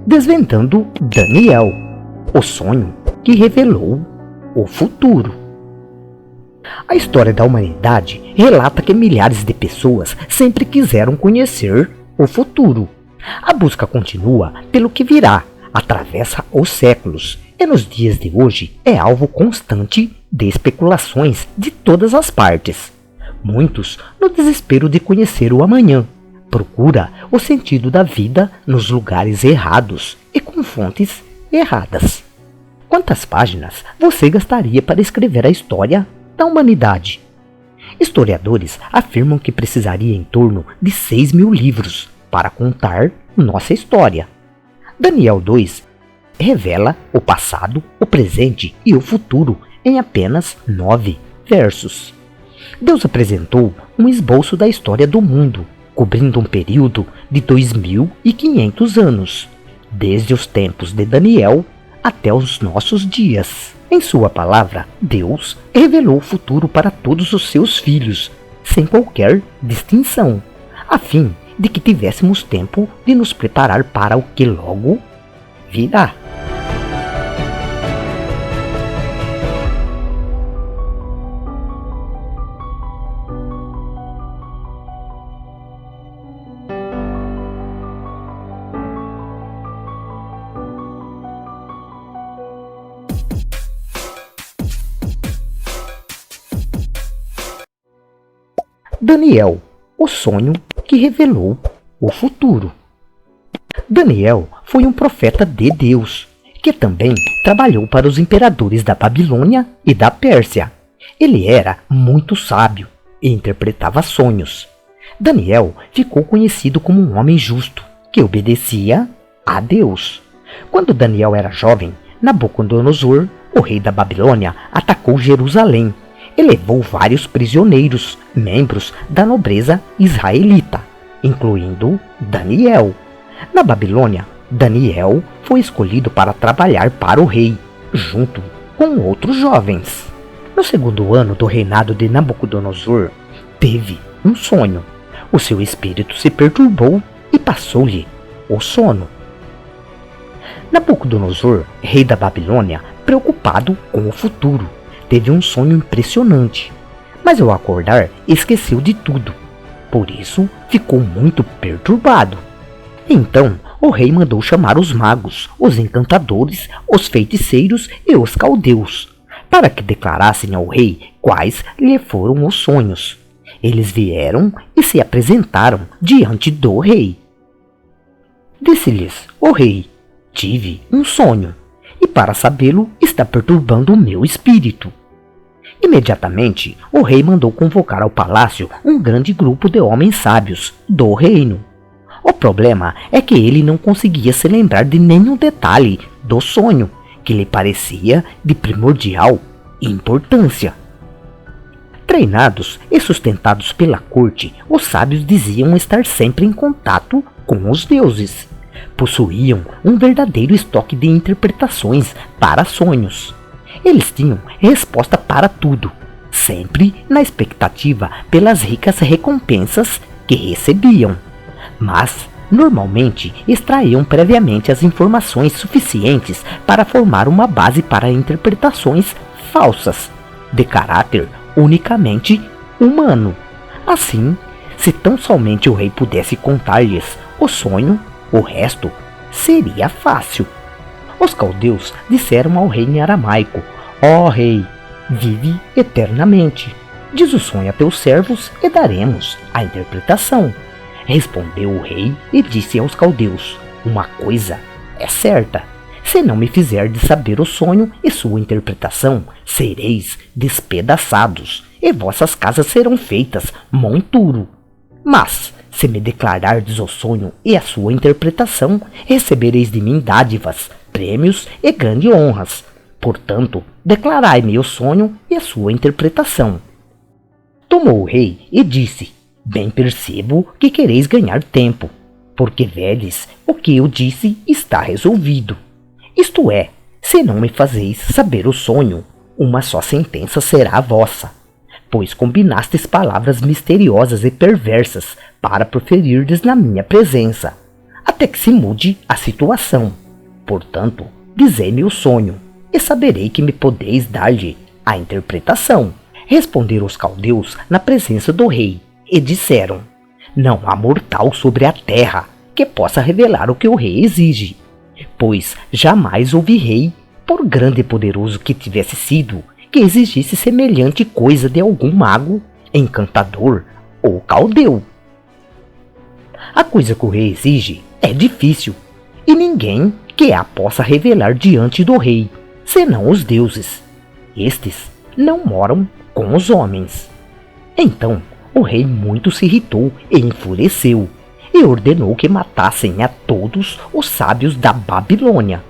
Desvendando Daniel, o sonho que revelou o futuro. A história da humanidade relata que milhares de pessoas sempre quiseram conhecer o futuro. A busca continua pelo que virá, atravessa os séculos e nos dias de hoje é alvo constante de especulações de todas as partes. Muitos, no desespero de conhecer o amanhã, procura o sentido da vida nos lugares errados e com fontes erradas. Quantas páginas você gastaria para escrever a história da humanidade? Historiadores afirmam que precisaria em torno de 6.000 livros para contar nossa história. Daniel 2 revela o passado, o presente e o futuro em apenas 9 versos. Deus apresentou um esboço da história do mundo, cobrindo um período de 2.500 anos, desde os tempos de Daniel até os nossos dias. Em sua palavra, Deus revelou o futuro para todos os seus filhos, sem qualquer distinção, a fim de que tivéssemos tempo de nos preparar para o que logo virá. Daniel, o sonho que revelou o futuro. Daniel foi um profeta de Deus, que também trabalhou para os imperadores da Babilônia e da Pérsia. Ele era muito sábio e interpretava sonhos. Daniel ficou conhecido como um homem justo, que obedecia a Deus. Quando Daniel era jovem, Nabucodonosor, o rei da Babilônia, atacou Jerusalém e levou vários prisioneiros, membros da nobreza israelita, incluindo Daniel. Na Babilônia, Daniel foi escolhido para trabalhar para o rei, junto com outros jovens. No segundo ano do reinado de Nabucodonosor, teve um sonho. O seu espírito se perturbou e passou-lhe o sono. Nabucodonosor, rei da Babilônia, preocupado com o futuro, teve um sonho impressionante, mas ao acordar esqueceu de tudo. Por isso ficou muito perturbado. Então o rei mandou chamar os magos, os encantadores, os feiticeiros e os caldeus, para que declarassem ao rei quais lhe foram os sonhos. Eles vieram e se apresentaram diante do rei. Disse-lhes o rei: tive um sonho, e para sabê-lo está perturbando o meu espírito. Imediatamente, o rei mandou convocar ao palácio um grande grupo de homens sábios do reino. O problema é que ele não conseguia se lembrar de nenhum detalhe do sonho, que lhe parecia de primordial importância. Treinados e sustentados pela corte, os sábios diziam estar sempre em contato com os deuses. Possuíam um verdadeiro estoque de interpretações para sonhos. Eles tinham resposta para tudo, sempre na expectativa pelas ricas recompensas que recebiam. Mas, normalmente, extraíam previamente as informações suficientes para formar uma base para interpretações falsas, de caráter unicamente humano. Assim, se tão somente o rei pudesse contar-lhes o sonho, o resto seria fácil. Os caldeus disseram ao rei em aramaico: ó rei, vive eternamente. Diz o sonho a teus servos e daremos a interpretação. Respondeu o rei e disse aos caldeus: uma coisa é certa, se não me fizerdes saber o sonho e sua interpretação, sereis despedaçados, e vossas casas serão feitas monturo. Mas, se me declarardes o sonho e a sua interpretação, recebereis de mim dádivas, prêmios e grandes honras. Portanto, declarai-me o sonho e a sua interpretação. Tomou o rei e disse: bem percebo que quereis ganhar tempo, porque vedes o que eu disse está resolvido. Isto é, se não me fazeis saber o sonho, uma só sentença será vossa, pois combinastes palavras misteriosas e perversas para proferirdes na minha presença. até que se mude a situação. Portanto, dizei-me o sonho, e saberei que me podeis dar-lhe a interpretação. Responderam os caldeus na presença do rei, e disseram: não há mortal sobre a terra que possa revelar o que o rei exige, pois jamais houve rei, por grande e poderoso que tivesse sido, que exigisse semelhante coisa de algum mago, encantador ou caldeu. A coisa que o rei exige é difícil, e ninguém que a possa revelar diante do rei, senão os deuses. Estes não moram com os homens. Então o rei muito se irritou e enfureceu, e ordenou que matassem a todos os sábios da Babilônia.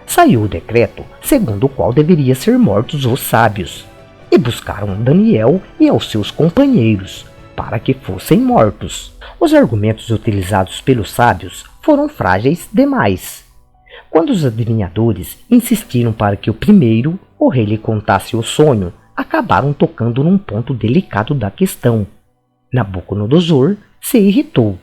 Saiu o decreto segundo o qual deveriam ser mortos os sábios, e buscaram Daniel e aos seus companheiros, para que fossem mortos. Os argumentos utilizados pelos sábios foram frágeis demais. Quando os adivinhadores insistiram para que o rei lhe contasse o sonho, acabaram tocando num ponto delicado da questão. Nabucodonosor se irritou.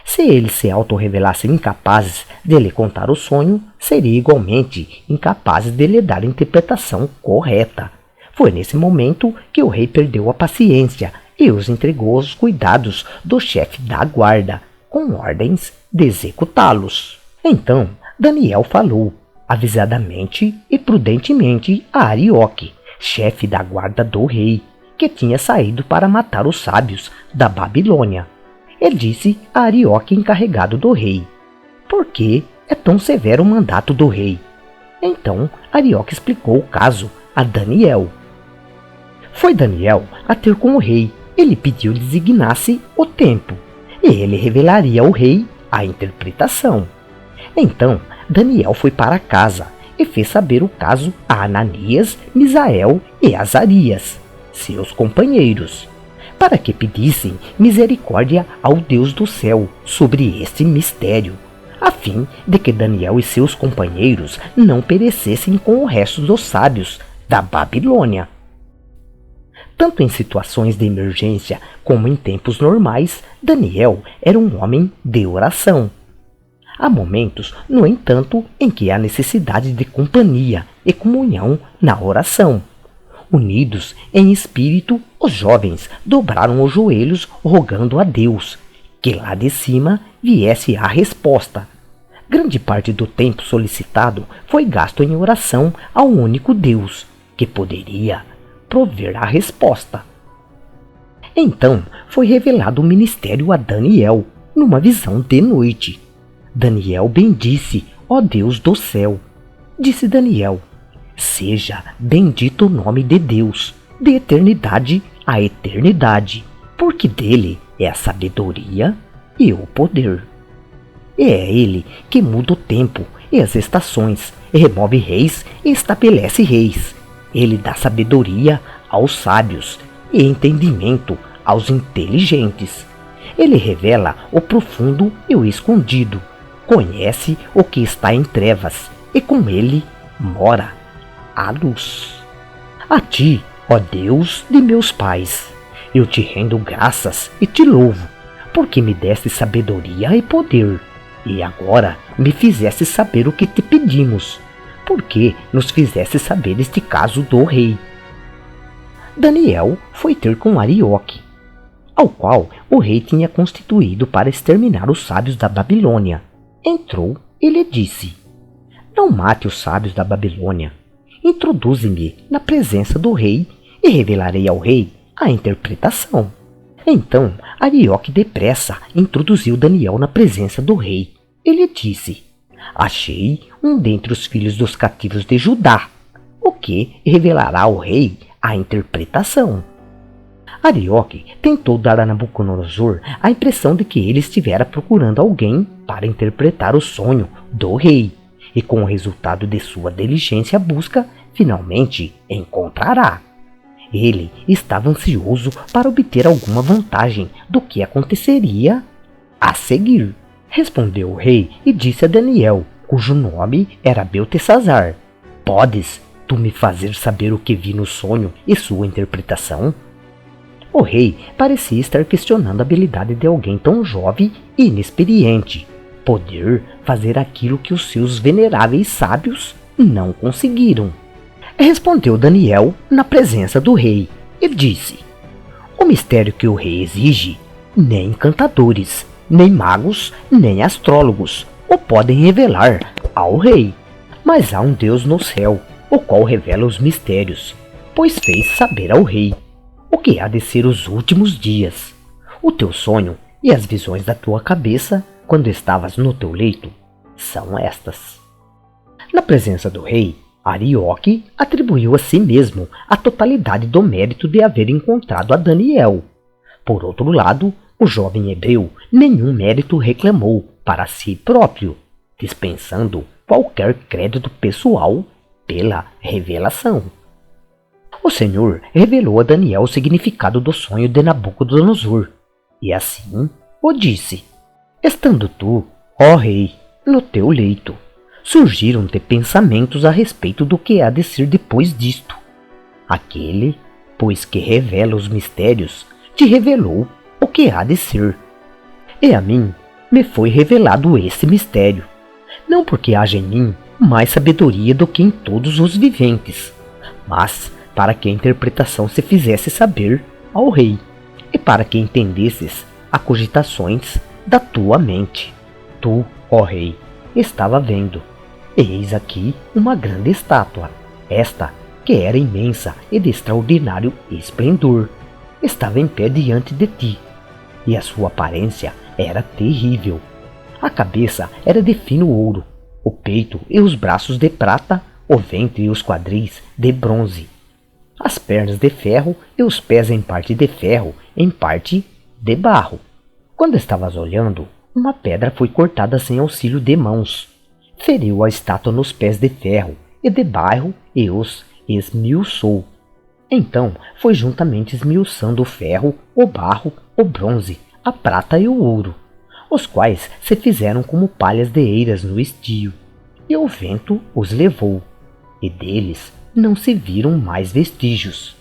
Se eles se auto-revelassem incapazes de lhe contar o sonho, seria igualmente incapazes de lhe dar a interpretação correta. Foi nesse momento que o rei perdeu a paciência e os entregou aos cuidados do chefe da guarda, com ordens de executá-los. Então Daniel falou, avisadamente e prudentemente, a Arioque, chefe da guarda do rei, que tinha saído para matar os sábios da Babilônia. Ele disse a Arioque, encarregado do rei: por que é tão severo o mandato do rei? Então Arioque explicou o caso a Daniel. Foi Daniel a ter com o rei. Ele pediu que designasse o tempo, e ele revelaria ao rei a interpretação. Então Daniel foi para casa e fez saber o caso a Ananias, Misael e Azarias, seus companheiros, para que pedissem misericórdia ao Deus do céu sobre este mistério, a fim de que Daniel e seus companheiros não perecessem com o resto dos sábios da Babilônia. Tanto em situações de emergência como em tempos normais, Daniel era um homem de oração. Há momentos, no entanto, em que há necessidade de companhia e comunhão na oração. Unidos em espírito, os jovens dobraram os joelhos rogando a Deus que lá de cima viesse a resposta. Grande parte do tempo solicitado foi gasto em oração ao único Deus que poderia prover a resposta. Então foi revelado o ministério a Daniel numa visão de noite. Daniel bendisse, ó Deus do céu. Disse Daniel: seja bendito o nome de Deus, de eternidade a eternidade, porque dele é a sabedoria e o poder. E é ele que muda o tempo e as estações, e remove reis e estabelece reis. Ele dá sabedoria aos sábios e entendimento aos inteligentes. Ele revela o profundo e o escondido. Conhece o que está em trevas, e com ele mora a luz. A ti, ó Deus de meus pais, eu te rendo graças e te louvo, porque me deste sabedoria e poder, e agora me fizeste saber o que te pedimos, porque nos fizeste saber este caso do rei. Daniel foi ter com Arioque, ao qual o rei tinha constituído para exterminar os sábios da Babilônia. Entrou e lhe disse: não mate os sábios da Babilônia. Introduze-me na presença do rei e revelarei ao rei a interpretação. Então Arioque depressa introduziu Daniel na presença do rei. Ele disse: achei um dentre os filhos dos cativos de Judá, o que revelará ao rei a interpretação. Arioque tentou dar a Nabucodonosor a impressão de que ele estivera procurando alguém para interpretar o sonho do rei, e com o resultado de sua diligência busca, finalmente encontrará. Ele estava ansioso para obter alguma vantagem do que aconteceria a seguir. Respondeu o rei e disse a Daniel, cujo nome era Beltesazar: podes tu me fazer saber o que vi no sonho e sua interpretação? O rei parecia estar questionando a habilidade de alguém tão jovem e inexperiente. poder fazer aquilo que os seus veneráveis sábios não conseguiram. Respondeu Daniel na presença do rei e disse: o mistério que o rei exige, nem encantadores, nem magos, nem astrólogos o podem revelar ao rei. Mas há um Deus no céu, o qual revela os mistérios, pois fez saber ao rei o que há de ser os últimos dias. O teu sonho e as visões da tua cabeça, quando estavas no teu leito, são estas. Na presença do rei, Arioque atribuiu a si mesmo a totalidade do mérito de haver encontrado a Daniel. Por outro lado, o jovem hebreu nenhum mérito reclamou para si próprio, dispensando qualquer crédito pessoal pela revelação. O Senhor revelou a Daniel o significado do sonho de Nabucodonosor, e assim o disse: estando tu, ó rei, no teu leito, surgiram-te pensamentos a respeito do que há de ser depois disto. Aquele, pois que revela os mistérios, te revelou o que há de ser. E a mim me foi revelado esse mistério, não porque haja em mim mais sabedoria do que em todos os viventes, mas para que a interpretação se fizesse saber ao rei, e para que entendesses as cogitações da tua mente. Tu, ó rei, estava vendo, eis aqui uma grande estátua, esta que era imensa e de extraordinário esplendor, estava em pé diante de ti, e a sua aparência era terrível. A cabeça era de fino ouro, o peito e os braços de prata, o ventre e os quadris de bronze, as pernas de ferro e os pés em parte de ferro, em parte de barro. Quando estavas olhando, uma pedra foi cortada sem auxílio de mãos, feriu a estátua nos pés de ferro e de barro e os esmiuçou. Então foi juntamente esmiuçando o ferro, o barro, o bronze, a prata e o ouro, os quais se fizeram como palhas de eiras no estio, e o vento os levou, e deles não se viram mais vestígios.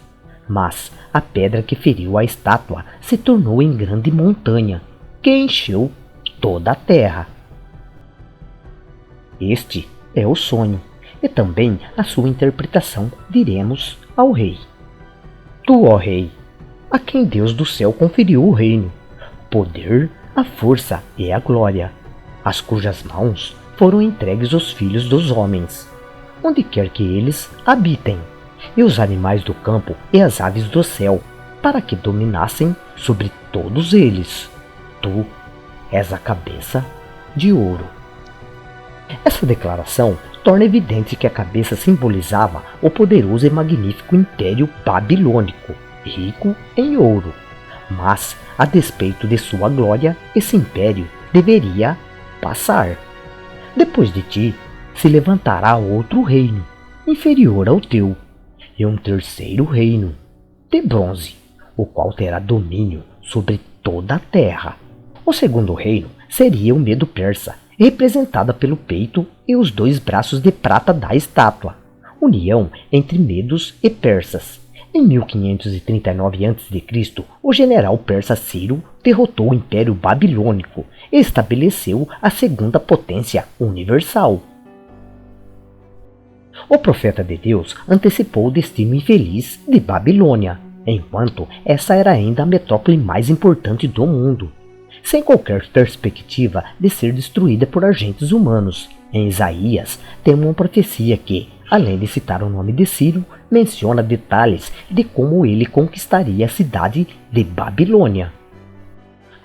Mas a pedra que feriu a estátua se tornou em grande montanha, que encheu toda a terra. Este é o sonho, e também a sua interpretação diremos ao rei. Tu, ó rei, a quem Deus do céu conferiu o reino, o poder, a força e a glória, as cujas mãos foram entregues aos filhos dos homens, onde quer que eles habitem, e os animais do campo e as aves do céu, para que dominassem sobre todos eles. Tu és a cabeça de ouro. Essa declaração torna evidente que a cabeça simbolizava o poderoso e magnífico Império Babilônico, rico em ouro. Mas, a despeito de sua glória, esse império deveria passar. Depois de ti, se levantará outro reino, inferior ao teu, e um terceiro reino, de bronze, o qual terá domínio sobre toda a terra. O segundo reino seria o Medo-Persa, representada pelo peito e os dois braços de prata da estátua, união entre medos e persas. Em 1539 a.C., o general persa Ciro derrotou o Império Babilônico e estabeleceu a segunda potência universal. O profeta de Deus antecipou o destino infeliz de Babilônia, enquanto essa era ainda a metrópole mais importante do mundo, sem qualquer perspectiva de ser destruída por agentes humanos. Em Isaías, temos uma profecia que, além de citar o nome de Ciro, menciona detalhes de como ele conquistaria a cidade de Babilônia.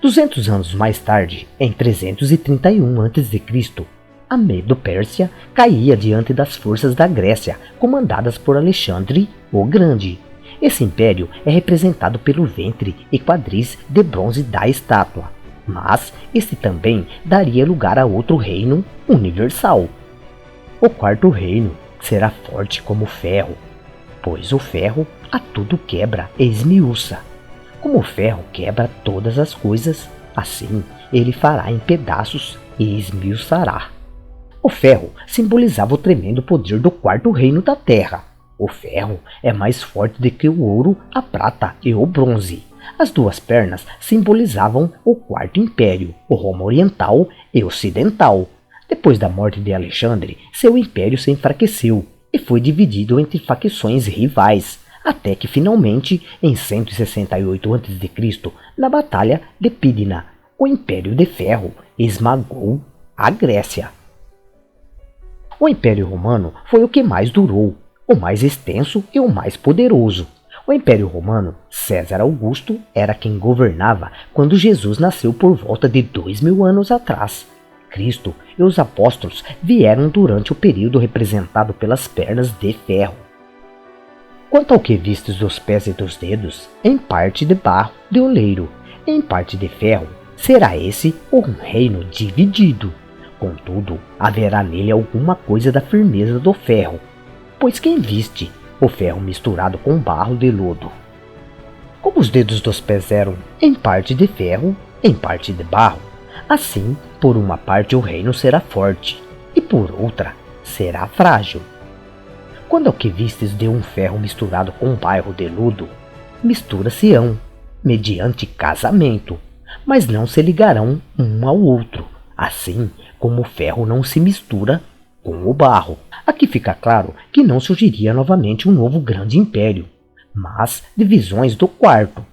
200 anos mais tarde, em 331 a.C., a Medo-Pérsia caía diante das forças da Grécia, comandadas por Alexandre o Grande. Esse império é representado pelo ventre e quadris de bronze da estátua, mas este também daria lugar a outro reino universal. O quarto reino será forte como o ferro, pois o ferro a tudo quebra e esmiuça. Como o ferro quebra todas as coisas, assim ele fará em pedaços e esmiuçará. O ferro simbolizava o tremendo poder do quarto reino da terra. O ferro é mais forte do que o ouro, a prata e o bronze. As duas pernas simbolizavam o Quarto Império, o Roma Oriental e Ocidental. Depois da morte de Alexandre, seu império se enfraqueceu e foi dividido entre facções rivais, até que finalmente, em 168 a.C., na Batalha de Pydna, o Império de Ferro esmagou a Grécia. O Império Romano foi o que mais durou, o mais extenso e o mais poderoso. O Império Romano, César Augusto, era quem governava quando Jesus nasceu por volta de 2000 anos atrás. Cristo e os apóstolos vieram durante o período representado pelas pernas de ferro. Quanto ao que vistes dos pés e dos dedos, em parte de barro de oleiro, em parte de ferro, será esse um reino dividido. Contudo, haverá nele alguma coisa da firmeza do ferro, pois quem viste o ferro misturado com barro de lodo? Como os dedos dos pés eram em parte de ferro, em parte de barro, assim, por uma parte o reino será forte, e por outra será frágil. Quando ao que vistes de um ferro misturado com barro de lodo, mistura-se-ão, mediante casamento, mas não se ligarão um ao outro, assim como o ferro não se mistura com o barro. Aqui fica claro que não surgiria novamente um novo grande império, mas divisões do quarto.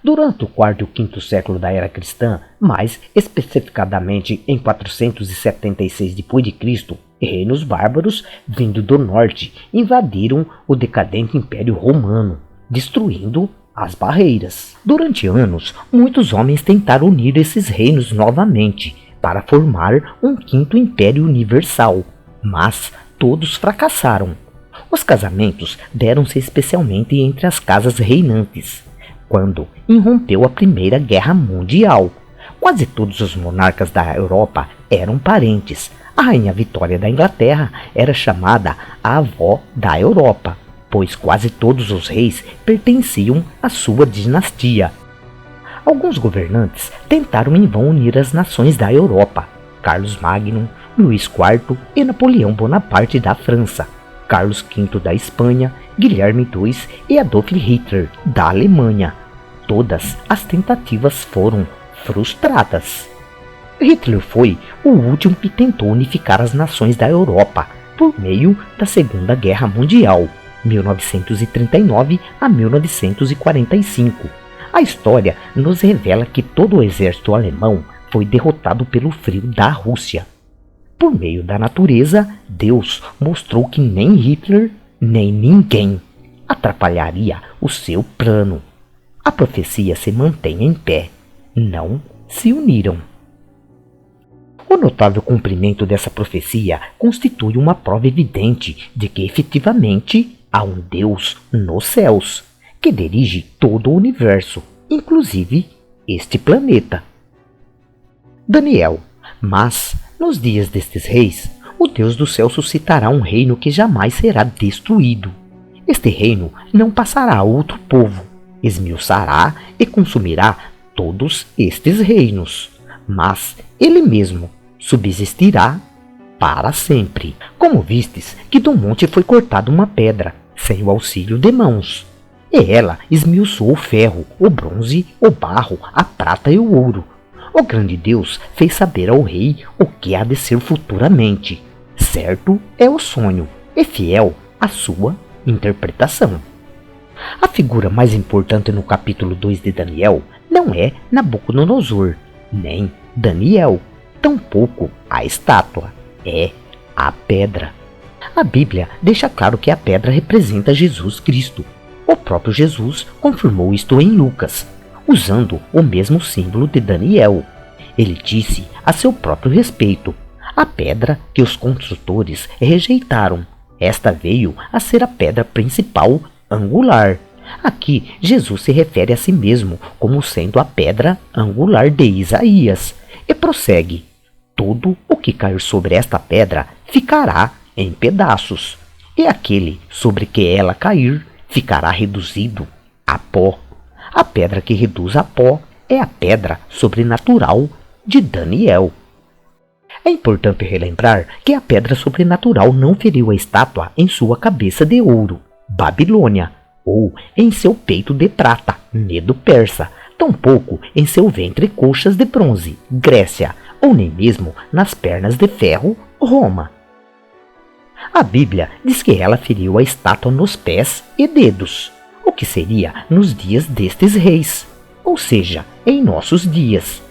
Durante o quarto e o quinto século da era cristã, mais especificadamente em 476 d.C., reinos bárbaros vindo do norte invadiram o decadente Império Romano, destruindo as barreiras. Durante anos, muitos homens tentaram unir esses reinos novamente para formar um quinto império universal, mas todos fracassaram. Os casamentos deram-se especialmente entre as casas reinantes, quando irrompeu a Primeira Guerra Mundial. Quase todos os monarcas da Europa eram parentes. A Rainha Vitória da Inglaterra era chamada a avó da Europa, pois quase todos os reis pertenciam à sua dinastia. Alguns governantes tentaram em vão unir as nações da Europa: Carlos Magno, Luís IV e Napoleão Bonaparte da França, Carlos V da Espanha, Guilherme II e Adolf Hitler da Alemanha. Todas as tentativas foram frustradas. Hitler foi o último que tentou unificar as nações da Europa por meio da Segunda Guerra Mundial, 1939 a 1945. A história nos revela que todo o exército alemão foi derrotado pelo frio da Rússia. Por meio da natureza, Deus mostrou que nem Hitler, nem ninguém atrapalharia o seu plano. A profecia se mantém em pé. Não se uniram. O notável cumprimento dessa profecia constitui uma prova evidente de que efetivamente há um Deus nos céus, que dirige todo o universo, inclusive este planeta. Daniel. Mas, nos dias destes reis, o Deus do céu suscitará um reino que jamais será destruído. Este reino não passará a outro povo, esmiuçará e consumirá todos estes reinos, mas ele mesmo subsistirá para sempre. Como vistes que do monte foi cortada uma pedra, sem o auxílio de mãos, e ela esmiuçou o ferro, o bronze, o barro, a prata e o ouro. O grande Deus fez saber ao rei o que há de ser futuramente. Certo é o sonho, e fiel a sua interpretação. A figura mais importante no capítulo 2 de Daniel não é Nabucodonosor, nem Daniel, tampouco a estátua, é a pedra. A Bíblia deixa claro que a pedra representa Jesus Cristo. O próprio Jesus confirmou isto em Lucas, usando o mesmo símbolo de Daniel. Ele disse a seu próprio respeito: a pedra que os construtores rejeitaram, esta veio a ser a pedra principal angular. Aqui Jesus se refere a si mesmo como sendo a pedra angular de Isaías, e prossegue: todo o que cair sobre esta pedra ficará em pedaços, e aquele sobre que ela cair ficará reduzido a pó. A pedra que reduz a pó é a pedra sobrenatural de Daniel. É importante relembrar que a pedra sobrenatural não feriu a estátua em sua cabeça de ouro, Babilônia, ou em seu peito de prata, Medo Persa, tampouco em seu ventre coxas de bronze, Grécia, ou nem mesmo nas pernas de ferro, Roma. A Bíblia diz que ela feriu a estátua nos pés e dedos, o que seria nos dias destes reis, ou seja, em nossos dias,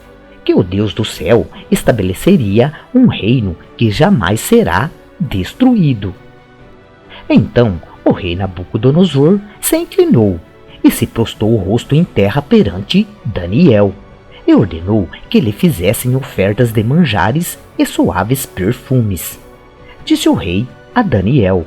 que o Deus do céu estabeleceria um reino que jamais será destruído. Então o rei Nabucodonosor se inclinou e se prostrou o rosto em terra perante Daniel, e ordenou que lhe fizessem ofertas de manjares e suaves perfumes. Disse o rei a Daniel: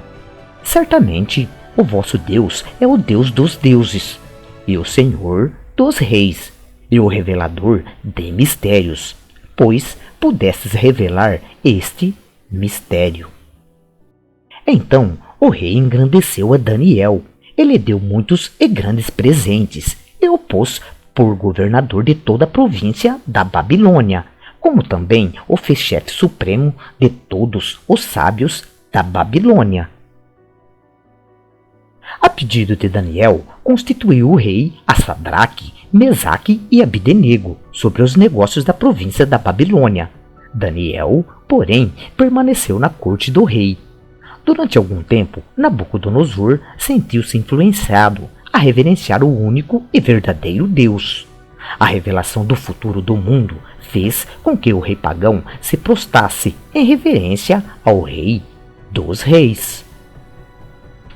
certamente o vosso Deus é o Deus dos deuses, e o Senhor dos reis, e o revelador de mistérios, pois pudestes revelar este mistério. Então o rei engrandeceu a Daniel, e lhe deu muitos e grandes presentes, e o pôs por governador de toda a província da Babilônia, como também o fez chefe supremo de todos os sábios da Babilônia. A pedido de Daniel, constituiu o rei a Sadraque, Mesaque e Abdenego sobre os negócios da província da Babilônia. Daniel, porém, permaneceu na corte do rei. Durante algum tempo, Nabucodonosor sentiu-se influenciado a reverenciar o único e verdadeiro Deus. A revelação do futuro do mundo fez com que o rei pagão se prostrasse em reverência ao rei dos reis.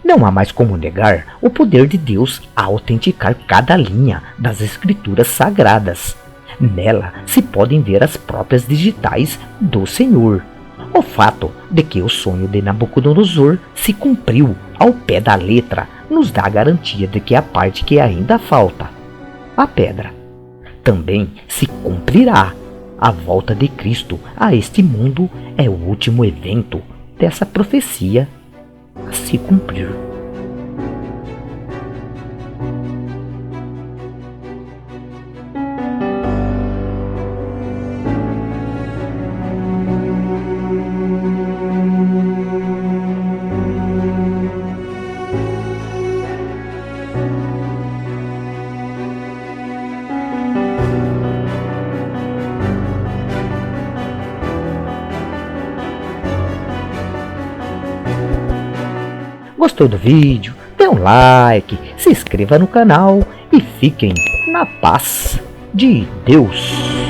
Não há mais como negar o poder de Deus a autenticar cada linha das escrituras sagradas. Nela se podem ver as próprias digitais do Senhor. O fato de que o sonho de Nabucodonosor se cumpriu ao pé da letra nos dá a garantia de que a parte que ainda falta, a pedra, também se cumprirá. A volta de Cristo a este mundo é o último evento dessa profecia a se cumprir. Gostou do vídeo? Dê um like, se inscreva no canal e fiquem na paz de Deus.